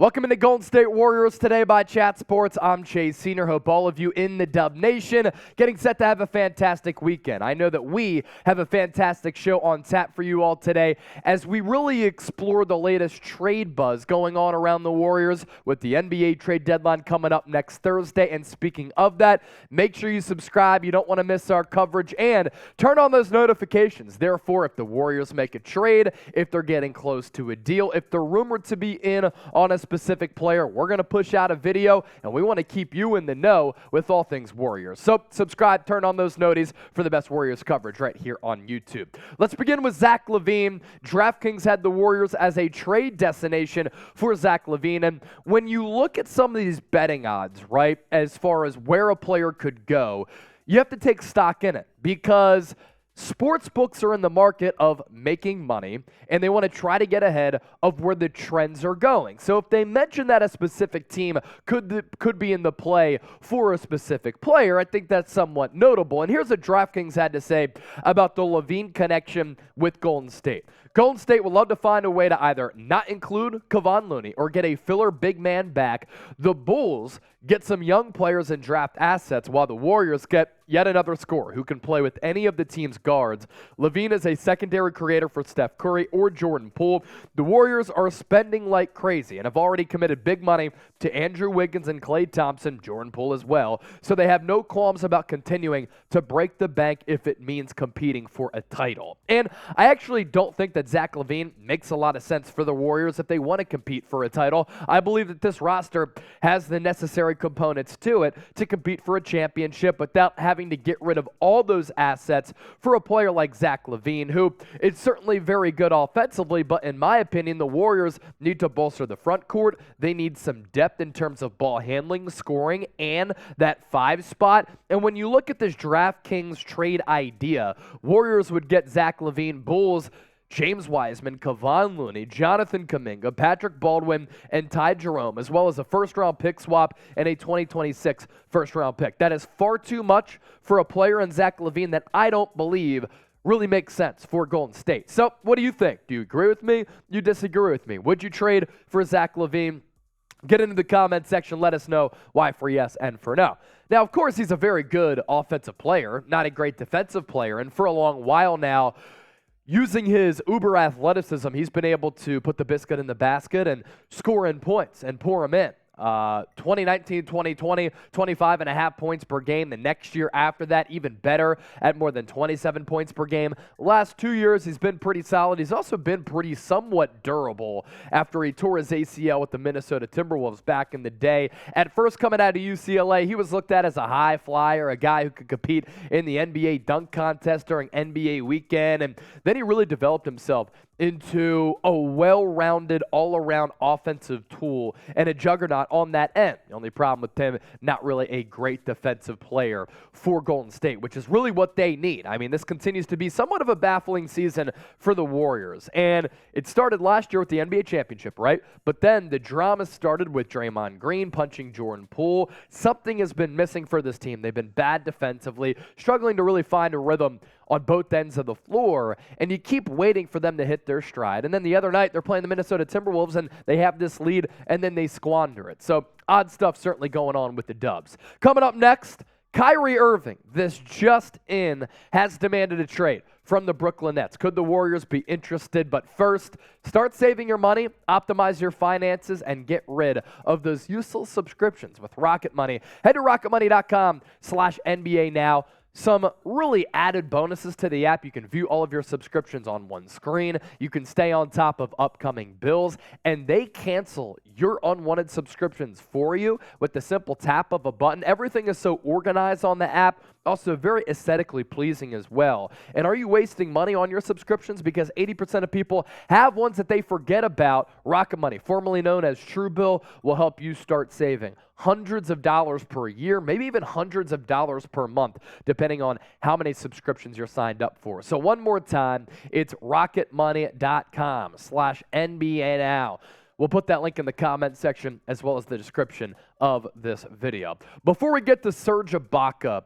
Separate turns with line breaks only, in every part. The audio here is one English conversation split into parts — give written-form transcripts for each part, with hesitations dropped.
Welcome into Golden State Warriors today by Chat Sports. I'm Chase Senior. Hope all of you in the Dub Nation getting set to have a fantastic weekend. I know that we have a fantastic show on tap for you all today as we really explore the latest trade buzz going on around the Warriors with the NBA trade deadline coming up next Thursday. And speaking of that, make sure you subscribe. You don't want to miss our coverage and turn on those notifications. Therefore, if the Warriors make a trade, if they're getting close to a deal, if they're rumored to be in on a specific player, we're going to push out a video, and we want to keep you in the know with all things Warriors. So subscribe, turn on those noties for the best Warriors coverage right here on YouTube. Let's begin with Zach LaVine. DraftKings had the Warriors as a trade destination for Zach LaVine, and when you look at some of these betting odds, right, as far as where a player could go, you have to take stock in it because sports books are in the market of making money, and they want to try to get ahead of where the trends are going. So if they mention that a specific team could be in the play for a specific player, I think that's somewhat notable. And here's what DraftKings had to say about the LaVine connection with Golden State. Golden State would love to find a way to either not include Kevon Looney or get a filler big man back. The Bulls get some young players and draft assets, while the Warriors get yet another scorer who can play with any of the team's guards. LaVine is a secondary creator for Steph Curry or Jordan Poole. The Warriors are spending like crazy and have already committed big money to Andrew Wiggins and Klay Thompson, Jordan Poole as well, so they have no qualms about continuing to break the bank if it means competing for a title. And I actually don't think that Zach LaVine makes a lot of sense for the Warriors if they want to compete for a title. I believe that this roster has the necessary components to it to compete for a championship without having to get rid of all those assets for a player like Zach LaVine, who is certainly very good offensively, but in my opinion, the Warriors need to bolster the front court. They need some depth in terms of ball handling, scoring, and that 5 spot. And when you look at this DraftKings trade idea, Warriors would get Zach LaVine, Bulls James Wiseman, Kevon Looney, Jonathan Kuminga, Patrick Baldwin, and Ty Jerome, as well as a first-round pick swap and a 2026 first-round pick. That is far too much for a player in Zach LaVine that I don't believe really makes sense for Golden State. So what do you think? Do you agree with me? You disagree with me? Would you trade for Zach LaVine? Get into the comment section. Let us know why for yes and for no. Now, of course, he's a very good offensive player, not a great defensive player, and for a long while now, using his uber athleticism, he's been able to put the biscuit in the basket and score in points and pour them in. 2019, 2020, 25.5 points per game. The next year after that, even better at more than 27 points per game. Last 2 years, he's been pretty solid. He's also been pretty somewhat durable after he tore his ACL with the Minnesota Timberwolves back in the day. At first, coming out of UCLA, he was looked at as a high flyer, a guy who could compete in the NBA dunk contest during NBA weekend, and then he really developed himself into a well-rounded, all-around offensive tool and a juggernaut on that end. The only problem with him, not really a great defensive player for Golden State, which is really what they need. I mean, this continues to be somewhat of a baffling season for the Warriors. And it started last year with the NBA championship, right? But then the drama started with Draymond Green punching Jordan Poole. Something has been missing for this team. They've been bad defensively, struggling to really find a rhythm on both ends of the floor, and you keep waiting for them to hit their stride. And then the other night, they're playing the Minnesota Timberwolves, and they have this lead, and then they squander it. So odd stuff certainly going on with the Dubs. Coming up next, Kyrie Irving, this just in, has demanded a trade from the Brooklyn Nets. Could the Warriors be interested? But first, start saving your money, optimize your finances, and get rid of those useless subscriptions with Rocket Money. Head to rocketmoney.com/NBA now. Some really added bonuses to the app. You can view all of your subscriptions on one screen. You can stay on top of upcoming bills, and they cancel your unwanted subscriptions for you with the simple tap of a button. Everything is so organized on the app, also very aesthetically pleasing as well. And are you wasting money on your subscriptions? Because 80% of people have ones that they forget about. Rocket Money, formerly known as Truebill, will help you start saving hundreds of dollars per year, maybe even hundreds of dollars per month, depending on how many subscriptions you're signed up for. So one more time, it's rocketmoney.com/NBA now. We'll put that link in the comment section as well as the description of this video. Before we get to Serge Ibaka,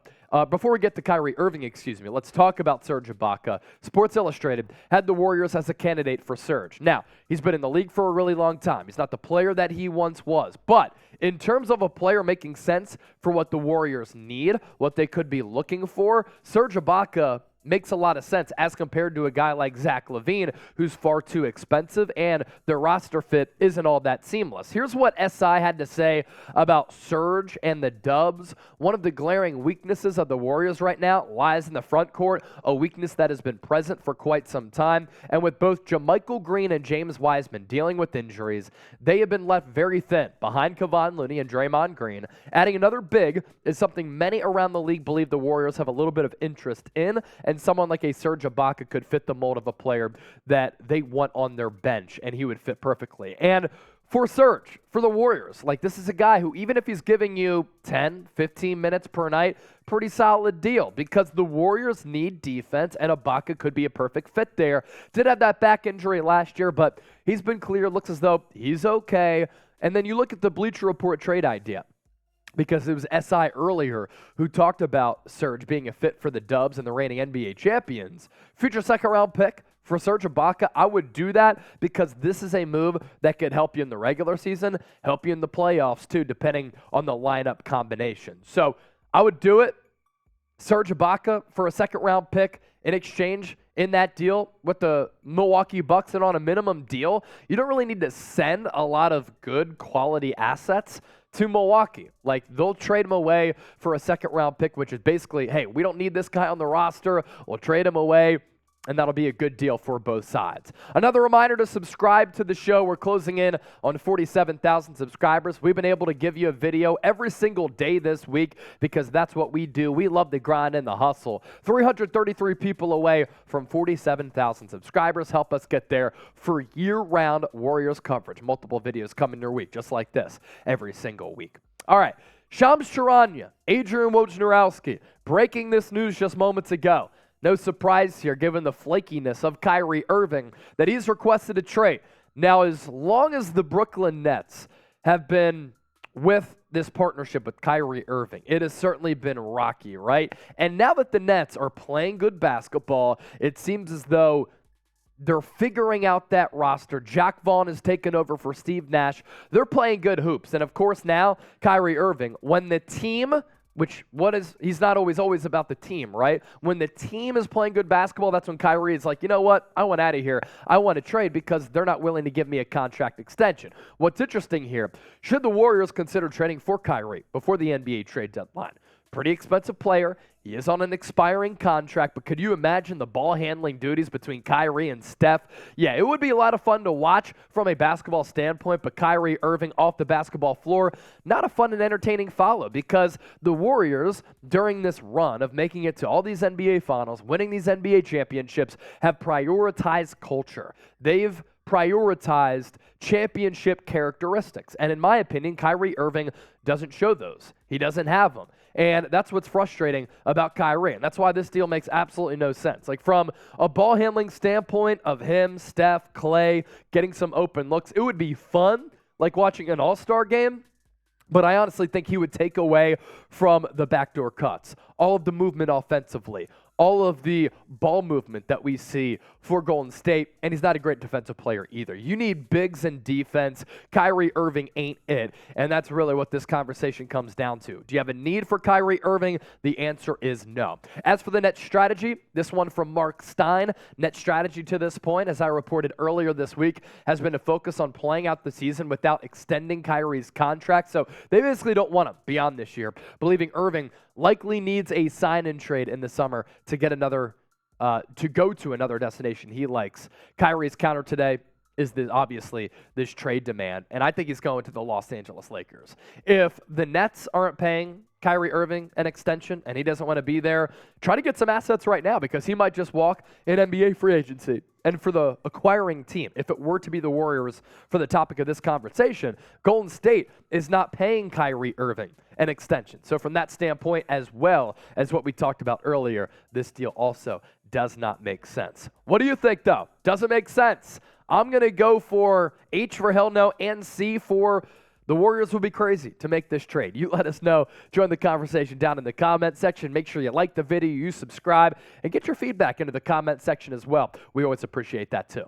Before we get to Kyrie Irving, let's talk about Serge Ibaka. Sports Illustrated had the Warriors as a candidate for Serge. Now, he's been in the league for a really long time. He's not the player that he once was. But in terms of a player making sense for what the Warriors need, what they could be looking for, Serge Ibaka makes a lot of sense as compared to a guy like Zach LaVine, who's far too expensive, and their roster fit isn't all that seamless. Here's what SI had to say about Serge and the Dubs. One of the glaring weaknesses of the Warriors right now lies in the front court, a weakness that has been present for quite some time. And with both JaMychal Green and James Wiseman dealing with injuries, they have been left very thin behind Kevon, Looney, and Draymond Green. Adding another big is something many around the league believe the Warriors have a little bit of interest in, and someone like a Serge Ibaka could fit the mold of a player that they want on their bench, and he would fit perfectly. And for Serge, for the Warriors, this is a guy who, even if he's giving you 10, 15 minutes per night, pretty solid deal, because the Warriors need defense, and Ibaka could be a perfect fit there. Did have that back injury last year, but he's been clear, looks as though he's okay. And then you look at the Bleacher Report trade idea, because it was SI earlier who talked about Serge being a fit for the Dubs and the reigning NBA champions. Future second-round pick for Serge Ibaka, I would do that because this is a move that could help you in the regular season, help you in the playoffs too, depending on the lineup combination. So I would do it. Serge Ibaka for a second-round pick in exchange in that deal with the Milwaukee Bucks and on a minimum deal. You don't really need to send a lot of good quality assets to Milwaukee. They'll trade him away for a second-round pick, which is basically, hey, we don't need this guy on the roster. We'll trade him away, and that'll be a good deal for both sides. Another reminder to subscribe to the show. We're closing in on 47,000 subscribers. We've been able to give you a video every single day this week because that's what we do. We love the grind and the hustle. 333 people away from 47,000 subscribers. Help us get there for year-round Warriors coverage. Multiple videos coming your week, just like this, every single week. All right, Shams Charania, Adrian Wojnarowski, breaking this news just moments ago. No surprise here, given the flakiness of Kyrie Irving, that he's requested a trade. Now, as long as the Brooklyn Nets have been with this partnership with Kyrie Irving, it has certainly been rocky, right? And now that the Nets are playing good basketball, it seems as though they're figuring out that roster. Jack Vaughn has taken over for Steve Nash. They're playing good hoops. And, of course, now Kyrie Irving, when the team – he's not always about the team, right? When the team is playing good basketball, that's when Kyrie is like, you know what? I want out of here. I want to trade because they're not willing to give me a contract extension. What's interesting here, should the Warriors consider trading for Kyrie before the NBA trade deadline? Pretty expensive player. He is on an expiring contract, but could you imagine the ball handling duties between Kyrie and Steph? Yeah, it would be a lot of fun to watch from a basketball standpoint, but Kyrie Irving off the basketball floor, not a fun and entertaining follow because the Warriors, during this run of making it to all these NBA finals, winning these NBA championships, have prioritized culture. They've prioritized championship characteristics. And in my opinion, Kyrie Irving doesn't show those. He doesn't have them. And that's what's frustrating about Kyrie. And that's why this deal makes absolutely no sense. From a ball handling standpoint of him, Steph, Clay, getting some open looks, it would be fun, watching an all-star game. But I honestly think he would take away from the backdoor cuts, all of the movement offensively, all of the ball movement that we see for Golden State, and he's not a great defensive player either. You need bigs and defense. Kyrie Irving ain't it, and that's really what this conversation comes down to. Do you have a need for Kyrie Irving? The answer is no. As for the net strategy, this one from Mark Stein, net strategy to this point, as I reported earlier this week, has been to focus on playing out the season without extending Kyrie's contract, so they basically don't want him beyond this year, believing Irving likely needs a sign-in trade in the summer to get to go to another destination he likes. Kyrie's counter today is obviously this trade demand, and I think he's going to the Los Angeles Lakers. If the Nets aren't paying Kyrie Irving an extension and he doesn't want to be there, try to get some assets right now because he might just walk in NBA free agency. And for the acquiring team, if it were to be the Warriors for the topic of this conversation, Golden State is not paying Kyrie Irving an extension. So from that standpoint, as well as what we talked about earlier, this deal also does not make sense. What do you think, though? Does it make sense? I'm going to go for H for hell no and C for The Warriors will be crazy to make this trade. You let us know. Join the conversation down in the comment section. Make sure you like the video, you subscribe, and get your feedback into the comment section as well. We always appreciate that too.